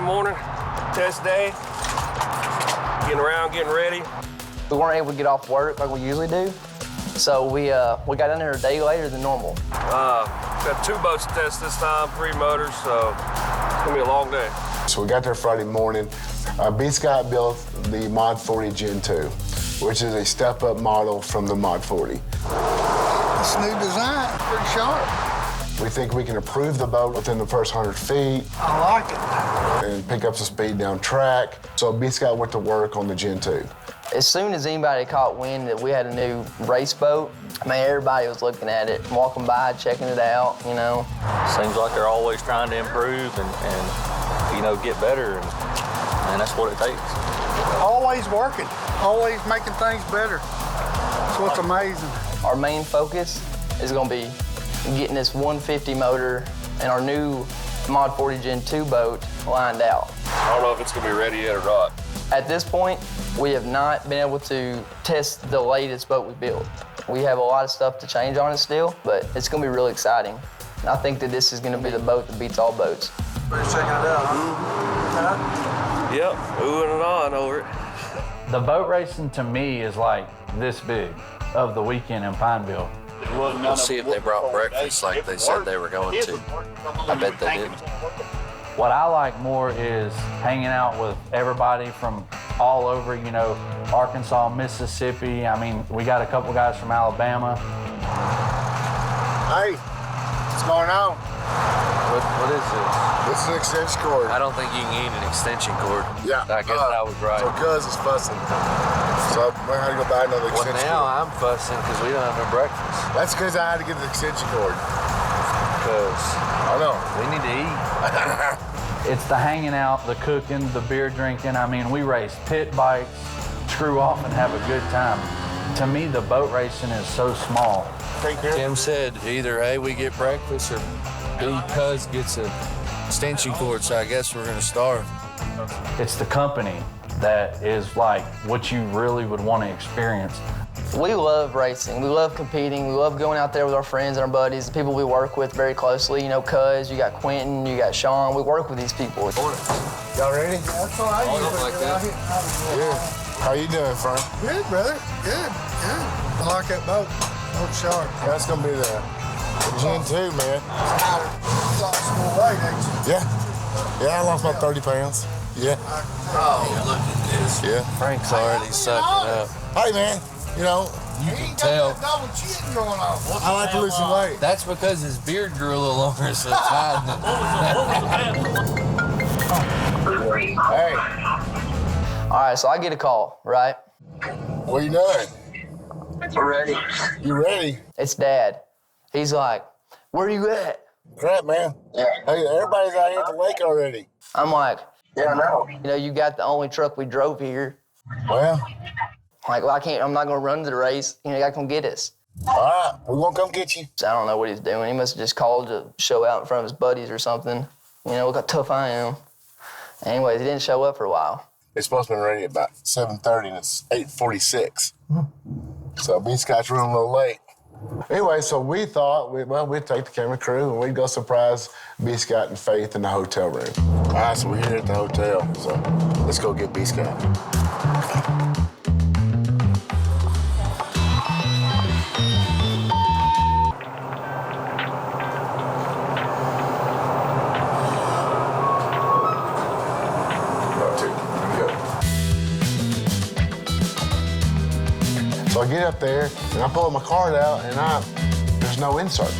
morning, test day. Getting around, getting ready. We weren't able to get off work like we usually do, so we got in there a day later than normal. Got 2 boats to test this time, 3 motors, so it's gonna be a long day. So we got there Friday morning. B. Scott built the Mod 40 Gen 2, which is a step-up model from the Mod 40. This new design, pretty sharp. We think we can improve the boat within the first 100 feet. I like it. And pick up some speed down track. So B. Scott went to work on the Gen 2. As soon as anybody caught wind that we had a new race boat, I mean, everybody was looking at it, walking by, checking it out, you know. Seems like they're always trying to improve and you know, get better, and that's what it takes. Always working, always making things better. That's what's amazing. Our main focus is gonna be getting this 150 motor and our new Mod 40 Gen 2 boat lined out. I don't know if it's gonna be ready yet or not. At this point, we have not been able to test the latest boat we built. We have a lot of stuff to change on it still, but it's gonna be really exciting. And I think that this is gonna be the boat that beats all boats. Better checking it out, huh? Yep, oohing and on over it. The boat racing to me is like this big of the weekend in Pineville. We'll see if they brought breakfast like they said they were going to. I bet they didn't. What I like more is hanging out with everybody from all over, you know, Arkansas, Mississippi. I mean, we got a couple guys from Alabama. Hey, what's going on? What is this? This is an extension cord. I don't think you can eat an extension cord. Yeah. I guess I was right. So Cuz is fussing. So I had to go buy another Well, extension now cord. I'm fussing because we don't have no breakfast. That's because I had to get the extension cord. Because I know. we need to eat. It's the hanging out, the cooking, the beer drinking. I mean, we race pit bikes, screw off and have a good time. To me, the boat racing is so small. Tim said either A, we get breakfast, or B, Cuz gets an extension cord, so I guess we're going to starve. It's the company that is like what you really would want to experience. We love racing. We love competing. We love going out there with our friends and our buddies, the people we work with very closely. You know, Cuz, you got Quentin, you got Sean. We work with these people. Y'all ready? That's all right. Like that. Good. How you doing, Frank? Good, brother. Good. I like that boat. Boat sharp. That's gonna be the Gen 2, man. Lost more weight, ain't you? Yeah, I lost about 30 pounds. Yeah. Oh, look at this. Yeah. Frank's already sucking up. Hey, man, you know, You can tell. Double chin going on. I like to lose some weight. That's because his beard grew a little longer, so it's hiding it. Hey, All right, so I get a call, right? what are you doing? We're ready. You ready? It's Dad. He's like, where you at? Crap, man. Yeah. Hey, everybody's out here at the lake already. I'm like, yeah, I know. You know, you got the only truck we drove here. Well, Like, well, I'm not gonna run to the race. You know, you gotta come get us. all right, we're gonna come get you. So I don't know what he's doing. He must have just called to show out in front of his buddies or something. You know, look how tough I am. Anyways, he didn't show up for a while. It's supposed to be ready at about 7:30, and it's 8:46. So B Scott's running a little late. Anyway, so we thought, we'd take the camera crew and we'd go surprise B Scott and Faith in the hotel room. All right, so we're here at the hotel, so let's go get B Scott. So I get up there and I pull my card out and there's no insert.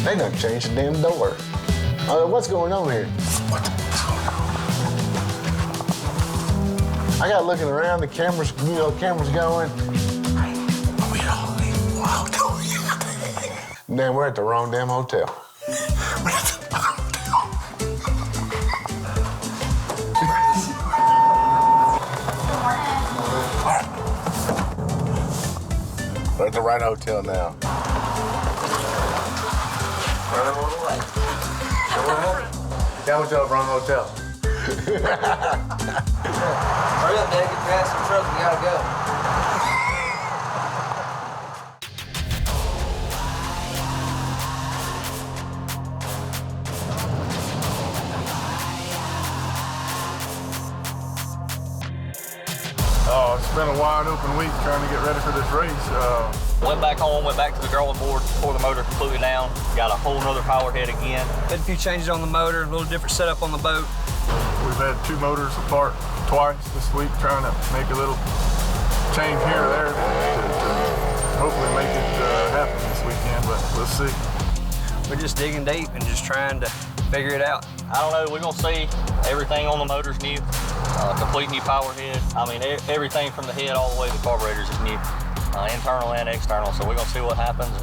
They done changed the damn door. What's going on here? What's going on? I got looking around, the cameras, cameras going. Are we all leaving? Wow, damn, we're at the wrong damn hotel. We're at the wrong hotel. We're at the right hotel now. That hotel, wrong hotel. Hurry up, Dad. Get past the truck. We gotta go. It's been a wide open week trying to get ready for this race. Went back home, went back to the drawing board, tore the motor completely down, got a whole nother power head again. Had a few changes on the motor, a little different setup on the boat. We've had 2 motors apart twice this week, trying to make a little change here or there to hopefully make it happen this weekend, but we'll see. We're just digging deep and just trying to figure it out. I don't know, we're gonna see everything on the motor's new, complete new power head. I mean, everything from the head all the way to the carburetors is new. Internal and external, so we're gonna see what happens.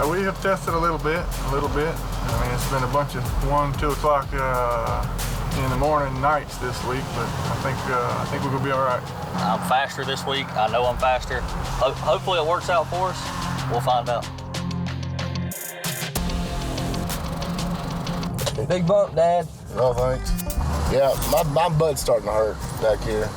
We have tested a little bit. I mean, it's been a bunch of 1, 2 o'clock in the morning, nights this week, but I think we're gonna be all right. I'm faster this week. I know I'm faster. Hopefully it works out for us. We'll find out. Big bump, Dad. Oh, thanks. Yeah, my butt's starting to hurt back here.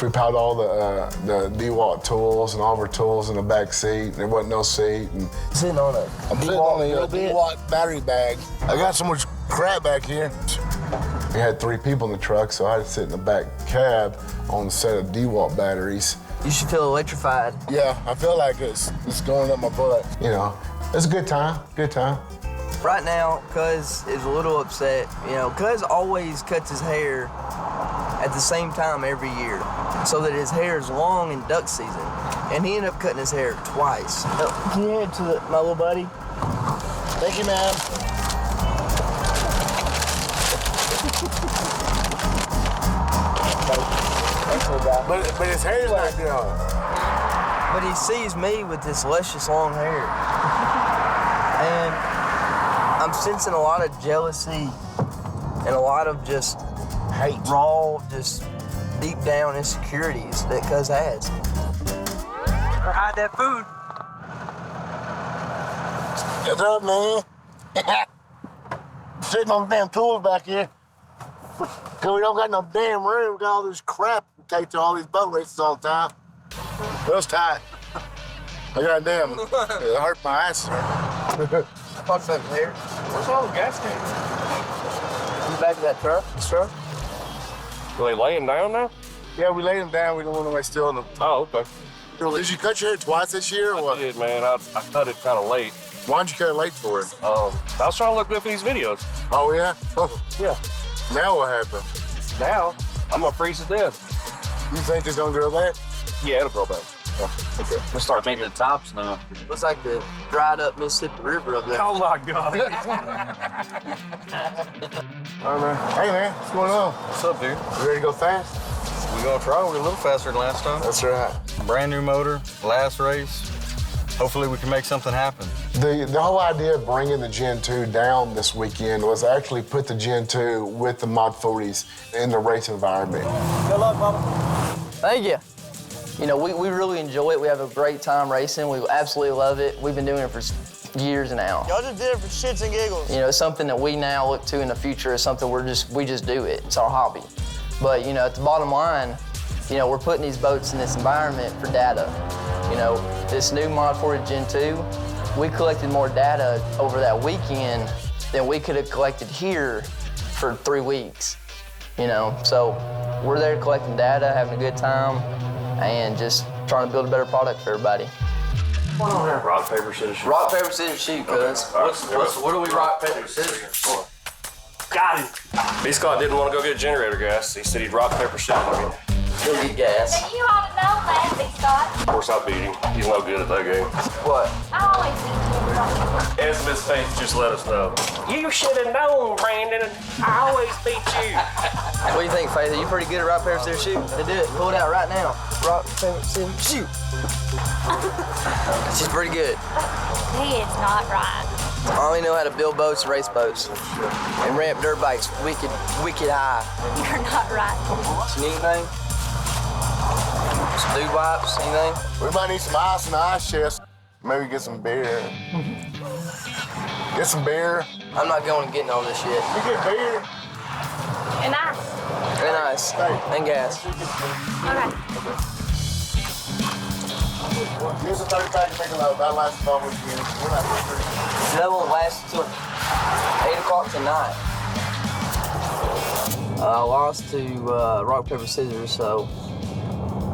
We piled all the DeWalt tools and all of our tools in the back seat. There wasn't no seat. And Sitting on a I'm sitting on a DeWalt battery bag. I got so much crap back here. We had 3 people in the truck, so I had to sit in the back cab on a set of DeWalt batteries. You should feel electrified. Yeah, I feel like it's going up my butt. You know, it's a good time, Right now, Cuz is a little upset. You know, Cuz always cuts his hair at the same time every year so that his hair is long in duck season. And he ended up cutting his hair twice. Can you head to my little buddy? Thank you, ma'am. But his hair's not growing. But he sees me with this luscious long hair. And I'm sensing a lot of jealousy and a lot of just Hate. raw, just deep down insecurities that Cuz has. Or hide that food. What's up, man? Sitting on the damn tools back here. Cause we don't got no damn room. We got all this crap to take to all these boat races all the time. But it's tight. I got damn, it hurt my ass. What's up here? Where's all the gas cans? You back to that truck? This truck? Are they laying down now? Yeah, we laid them down. We don't want nobody stealing them. Oh, okay. Did you cut your hair twice this year or what? I did, man. I cut it kind of late. Why'd you cut it late for it? I was trying to look good for these videos. Oh, yeah? Yeah. Now what happened? Now, I'm gonna freeze to death. You think it's gonna grow back? Yeah, it'll grow back. Okay. Let's start making the tops now. Looks like the dried up Mississippi River up there. Oh my God. All right, man. Hey, man, what's going on? What's up, dude? You ready to go fast? We're gonna try. We're a little faster than last time. That's right. Brand new motor, last race. Hopefully we can make something happen. The whole idea of bringing the Gen 2 down this weekend was actually put the Gen 2 with the Mod 40s in the race environment. Good luck, Mama. Thank you. You know, we really enjoy it. We have a great time racing. We absolutely love it. We've been doing it for years now. Y'all just did it for shits and giggles. You know, it's something that we now look to in the future is something we just do it. It's our hobby. But, you know, at the bottom line, you know, we're putting these boats in this environment for data. You know, this new Mod 40 Gen 2, we collected more data over that weekend than we could have collected here for 3 weeks. You know, so we're there collecting data, having a good time, and just trying to build a better product for everybody. Rock, paper, scissors, shoot. Rock, paper, scissors, shoot, cuz. What do we rock, paper, scissors for? Got him. B. Scott didn't want to go get generator gas. He said he'd rock, paper, scissors. Go get gas. You ought to know that, Big Scott. Of course, I beat him. He's no good at that game. What? I always beat you. As Miss Faith just let us know. You should have known, Brandon. I always beat you. What do you think, Faith? Are you pretty good at rock, paper, scissors, shoot? Then do it. Pull it out right now. Rock, paper, scissors, shoot. She's pretty good. He is not right. I only know how to build boats and race boats. And ramp dirt bikes wicked high. You're not right. You need anything? Some dude wipes, anything? We might need some ice in the ice chest. Maybe get some beer. Get some beer. I'm not going and getting all this shit. You get beer? And I. And ice. And gas. Okay. Here's a 30-pack of Michelob. That lasts all weekend. We're not free. That won't last until 8 o'clock tonight. I lost to rock, paper, scissors, so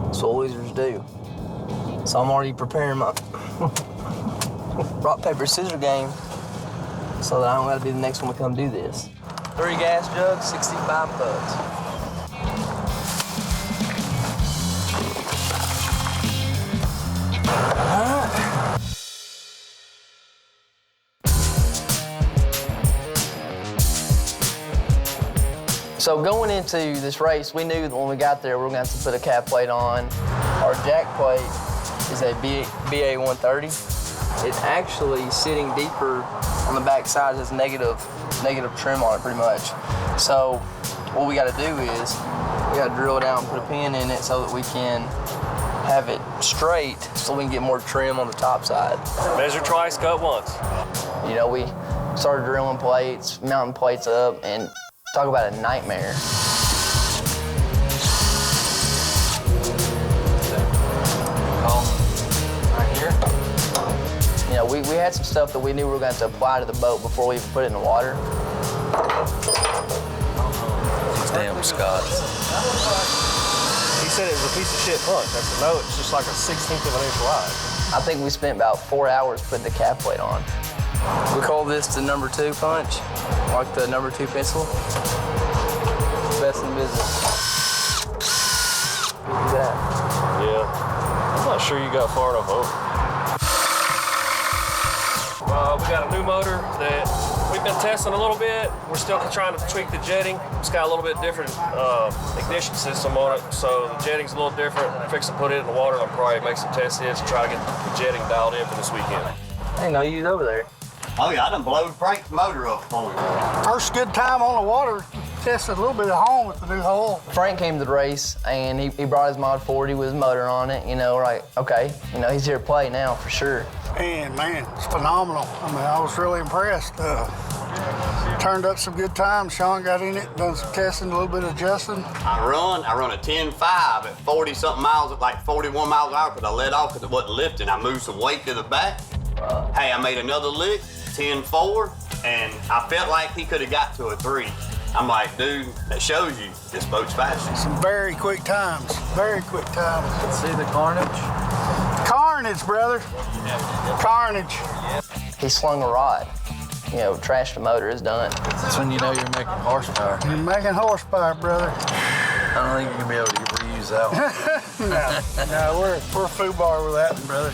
it's That's what losers do. So I'm already preparing my rock, paper, scissors game so that I don't gotta be the next one to come do this. 3 gas jugs, 65 bucks. So going into this race, we knew that when we got there, we were going to have to put a cap plate on. Our jack plate is a BA 130. It's actually sitting deeper on the back side. It has negative trim on it pretty much. So what we got to do is we got to drill it out and put a pin in it so that we can have it straight so we can get more trim on the top side. Measure twice, cut once. You know, we started drilling plates, mounting plates up, and talk about a nightmare. Right here. You know, we had some stuff that we knew we were going to have to apply to the boat before we even put it in the water. These damn Scots. He said it was a piece of shit punch. I said, no, it's just like a 16th of an inch wide. I think we spent about 4 hours putting the cap plate on. We call this the number 2 punch, like the number 2 pencil. Best in business. Look at that. Yeah. I'm not sure you got far enough over. We got a new motor that we've been testing a little bit. We're still trying to tweak the jetting. It's got a little bit different ignition system on it, so the jetting's a little different. I'm fixing to put it in the water and I'll probably make some test hits and try to get the jetting dialed in for this weekend. I didn't know you was over there. Oh yeah, I done blowed Frank's motor up for you. First good time on the water, tested a little bit at home with the new hull. Frank came to the race and he brought his Mod 40 with his motor on it. You know, like, okay, you know, he's here to play now for sure. And man, it's phenomenal. I mean, I was really impressed. Turned up some good times. Sean got in it, done some testing, a little bit of adjusting. I run a 10.5 at 40-something miles, at like 41 miles an hour, because I let off because it wasn't lifting. I moved some weight to the back. Hey, I made another lick, 10.4, and I felt like he could have got to a 3. I'm like, dude, that shows you this boat's fast. Some very quick times, very quick times. Let's see the carnage. Carnage, brother. Carnage. He slung a rod. You know, trashed the motor, is done. That's when you know you're making horsepower. You're making horsepower, brother. I don't think you're gonna be able to reuse that one. No, we're FUBAR with that one, brother.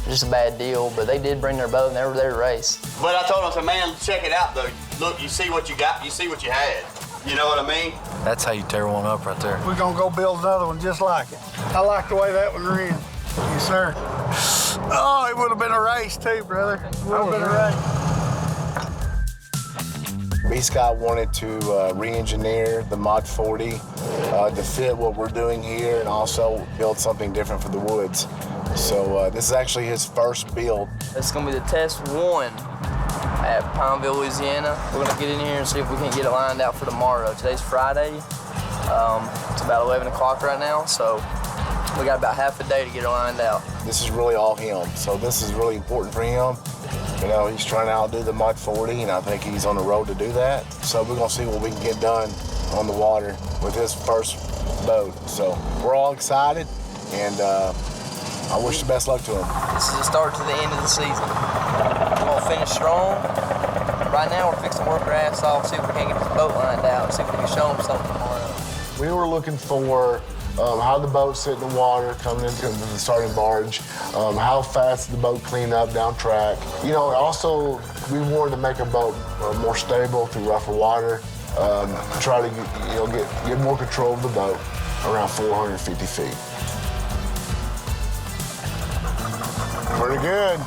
Just a bad deal, but they did bring their boat and they were there to race. But I told him, I said, man, check it out, though. Look, you see what you got, you see what you had. You know what I mean? That's how you tear one up right there. We're gonna go build another one just like it. I like the way that one ran. Yes, sir. Oh, it would have been a race too, brother. It would have been a race. B. Scott wanted to re-engineer the Mod 40 to fit what we're doing here and also build something different for the woods. So this is actually his first build. It's gonna be the test 1 at Pineville, Louisiana. We're gonna get in here and see if we can get it lined out for tomorrow. Today's Friday. It's about 11 o'clock right now, so we got about half a day to get it lined out. This is really all him, so this is really important for him. You know, he's trying to outdo the Mod 40, and I think he's on the road to do that. So we're gonna see what we can get done on the water with his first boat. So we're all excited, and I wish the best luck to him. This is the start to the end of the season. We're gonna finish strong. Right now, we're fixing to work our ass off, see if we can't get this boat lined out, see if we can show them something tomorrow. We were looking for how the boat sit in the water coming into the starting barge, how fast the boat clean up down track. You know, also we wanted to make a boat more stable through rougher water, try to get more control of the boat around 450 feet. Pretty good.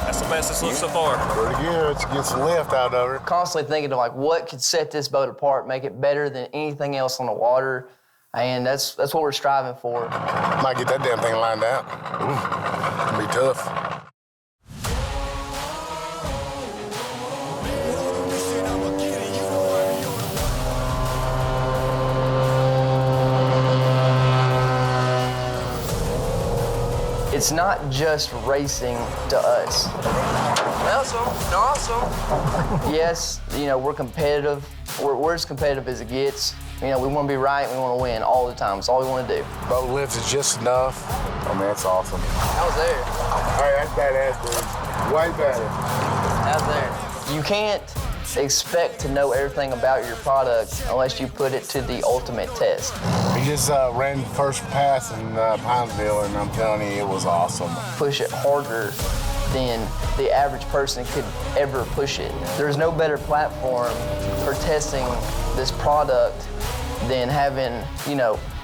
That's the best it's looked so far. Pretty good. Let's get some lift out of her. Constantly thinking of like what could set this boat apart, make it better than anything else on the water. And that's what we're striving for. Might get that damn thing lined out. Ooh, it'll be tough. It's not just racing to us. Awesome. Yes, you know, we're competitive. We're as competitive as it gets. You know, we want to be right, we want to win all the time. It's all we want to do. Boat lifts is just enough. I mean, it's awesome. I was there. Hey, that's badass, dude. Way better. I was there. You can't expect to know everything about your product unless you put it to the ultimate test. We just ran first pass in Pineville, and I'm telling you, it was awesome. Push it harder than the average person could ever push it. There's no better platform for testing this product than having,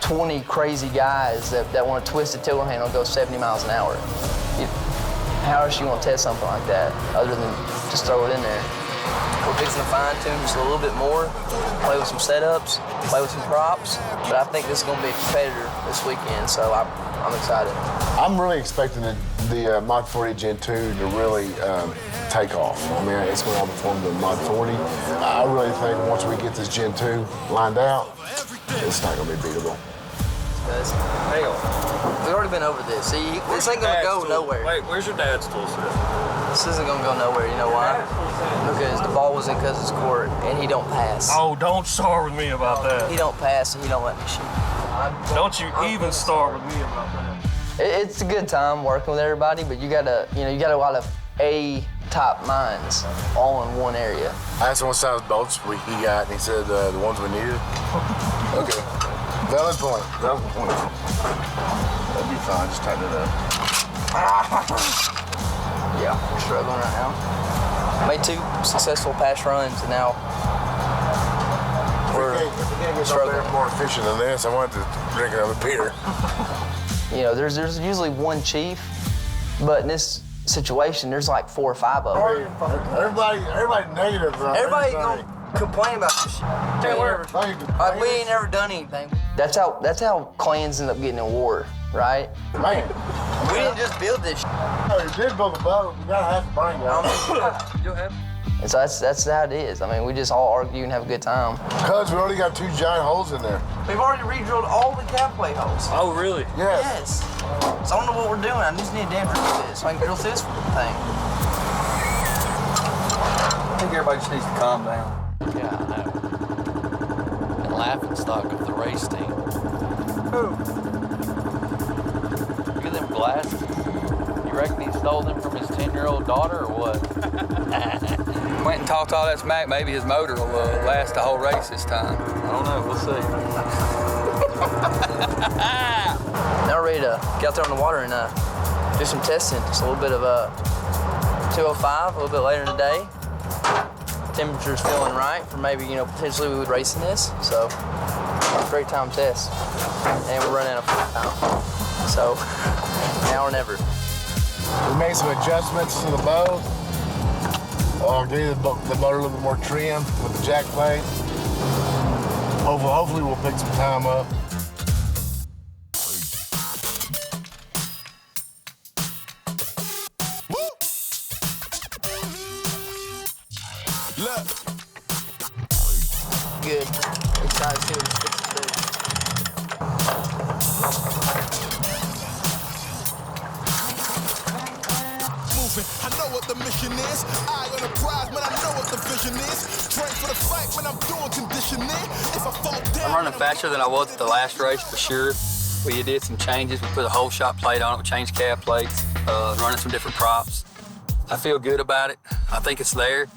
20 crazy guys that want to twist a tiller handle and go 70 miles an hour. How else you want to test something like that other than just throw it in there? We're fixing to fine tune just a little bit more, play with some setups, play with some props, but I think this is going to be a competitor this weekend, so I'm excited. I'm really expecting the Mod 40 Gen 2 to really take off. I mean, it's going to outperform the Mod 40. I really think once we get this Gen 2 lined out, it's not going to be beatable. Guys, hang on. We've already been over this. See, this ain't going to go nowhere. Wait, where's your dad's tool set? This isn't going to go nowhere. You know why? Because the ball was in Cousin's court, and he don't pass. Oh, don't start with me about that. He don't pass, and he don't let me shoot. Don't you even start with me about that. It's a good time working with everybody, but you got a lot of A-type minds all in one area. I asked him what size boats he got, and he said the ones we needed. Okay. Valid point. That'd be fine. Just tighten it up. Yeah, we're struggling right now. Made 2 successful pass runs, and now we're struggling. More efficient than this. I wanted to drink another beer. There's usually one chief, but in this situation, there's like 4 or 5 of them. Everybody negative. Everybody gonna complain about this shit. We ain't never done anything. That's how clans end up getting in war, right? Man. We didn't just build this shit. No, you did build a boat. You gotta have to bring it. And so that's how it is. I mean, we just all argue and have a good time. Cuz we already got 2 giant holes in there. We've already re-drilled all the cap plate holes. Oh, really? Yes. So I don't know what we're doing. I just need a damn drill this so I can drill this thing. I think everybody just needs to calm down. Yeah, I know. And laughing stock of the race team. Who? Look at them glasses. You reckon he stole them from his 10-year-old daughter or what? Went and talked all that smack. Maybe his motor will last the whole race this time. I don't know. We'll see. Now we're ready to get out there on the water and do some testing. Just a little bit of 205, a little bit later in the day. Temperature's feeling right for maybe, potentially we would race in this. So, great time test. And we're running out of time. So, now or never. We made some adjustments to the boat. Gave the motor a little bit more trim with the jack plate. Hopefully we'll pick some time up. Good. Excited to see what it's fixing to do. I know what the mission is. Eye on the prize, man, I know what the vision is. Train for the fight when I'm doing conditioning. If I fall down, I'm running faster than I was at the last race for sure. We did some changes. We put a whole shot plate on it. We changed cab plates, running some different props. I feel good about it. I think it's there.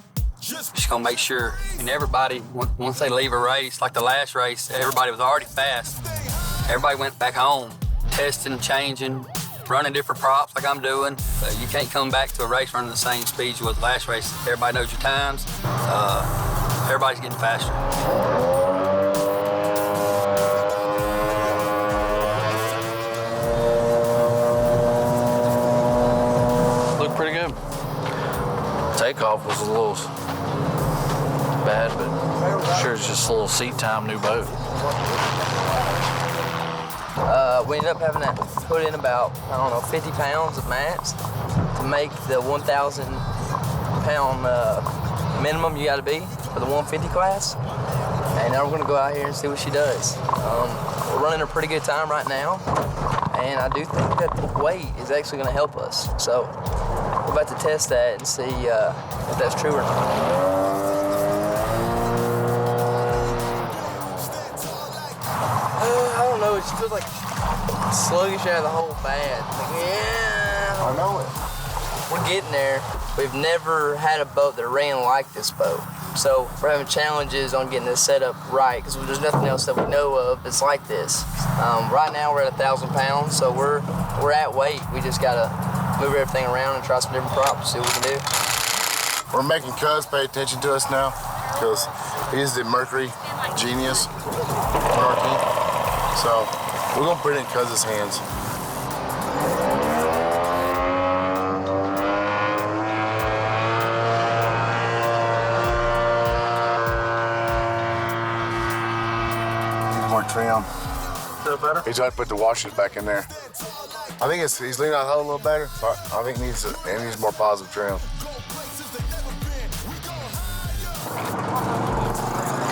Just gonna make sure, and everybody, once they leave a race, like the last race, everybody was already fast. Everybody went back home, testing, changing, running different props like I'm doing. You can't come back to a race running the same speed you was the last race. Everybody knows your times. Everybody's getting faster. Looked pretty good. Takeoff was a little bad, but sure it's just a little seat time, new boat. We ended up having to put in about, 50 pounds of mats to make the 1,000 pound minimum you gotta be for the 150 class. And now we're gonna go out here and see what she does. We're running a pretty good time right now, and I do think that the weight is actually gonna help us. So we're about to test that and see if that's true or not. don't know, it just feels like sluggish out of the hole bad. Like, yeah. I know it. We're getting there. We've never had a boat that ran like this boat. So we're having challenges on getting this set up right because there's nothing else that we know of that's like this. Right now we're at 1,000 pounds, so we're at weight. We just gotta move everything around and try some different props, see what we can do. We're making Cuz pay attention to us now because he's the Mercury genius on our team. So we're gonna put it in Cuz's hands. More trim. Feel better? He's trying to put the washers back in there. I think he's leaning out the hull a little better. So I think it needs more positive trim.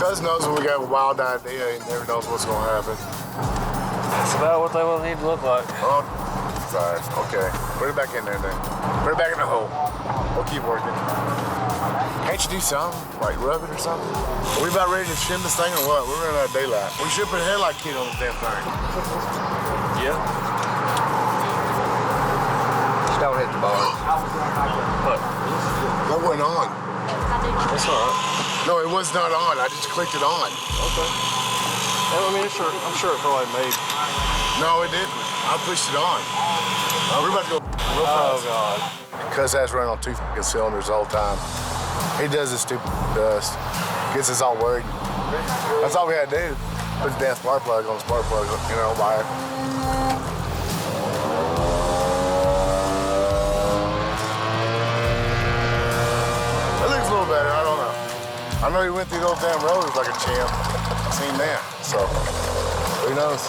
Cuz knows when we got a wild idea, he never knows what's gonna happen. That's about what they will need to look like. Oh, sorry. Okay. Put it back in there then. Put it back in the hole. We'll keep working. Can't you do something? Like rub it or something? Are we about ready to shim this thing or what? We're running out of daylight. We should put a headlight kit on this damn thing. Yeah. Just don't hit the bar. What? That wasn't on. It's all right. No, it was not on. I just clicked it on. Okay. I mean, I'm sure it probably made. No, it didn't. I pushed it on. We're about to go real fast. Oh, God. Cuz has run on 2 fucking cylinders the whole time. He does this stupid dust. Gets us all worried. That's all we had to do. Put the damn spark plug on the spark plug, you know, wire. It looks a little better, I don't know. I know he went through those damn rollers like a champ. Seen that, so who knows?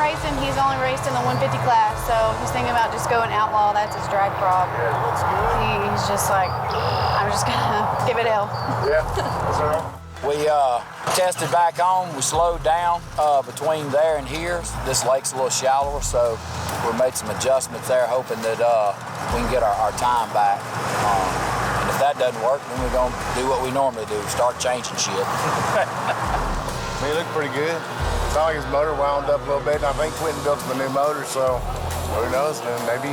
Racing, he's only raced in the 150 class, so he's thinking about just going outlaw. That's his drag prop. Yeah, looks good. He's just like, I'm just gonna give it hell. Yeah, that's all right. We tested back on. We slowed down between there and here. This lake's a little shallower, so we made some adjustments there, hoping that we can get our time back. And if that doesn't work, then we're gonna do what we normally do, start changing shit. I mean, it looked pretty good. It's not like his motor wound up a little bit, and I think Quentin built him a new motor, so who knows? Maybe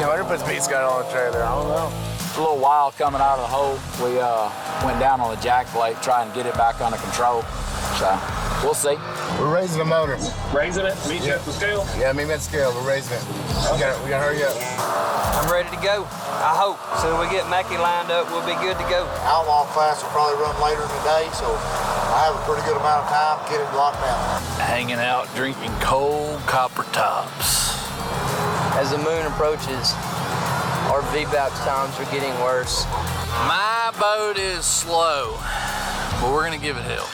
Hunter puts Beats got on the trailer. I don't know. It's a little wild coming out of the hole. We went down on the jack plate trying to get it back under control. So we'll see. We're raising the motor. Raising it? Meet you at the scale? Yeah, meet me at the scale. We're raising it. Okay. We gotta hurry up. I'm ready to go. I hope. So we get Mackie lined up, we'll be good to go. Outlaw class will probably run later in the day, so I have a pretty good amount of time to get it locked down. Hanging out, drinking cold copper tops. As the moon approaches, our VBAP times are getting worse. My boat is slow, but we're gonna give it hell.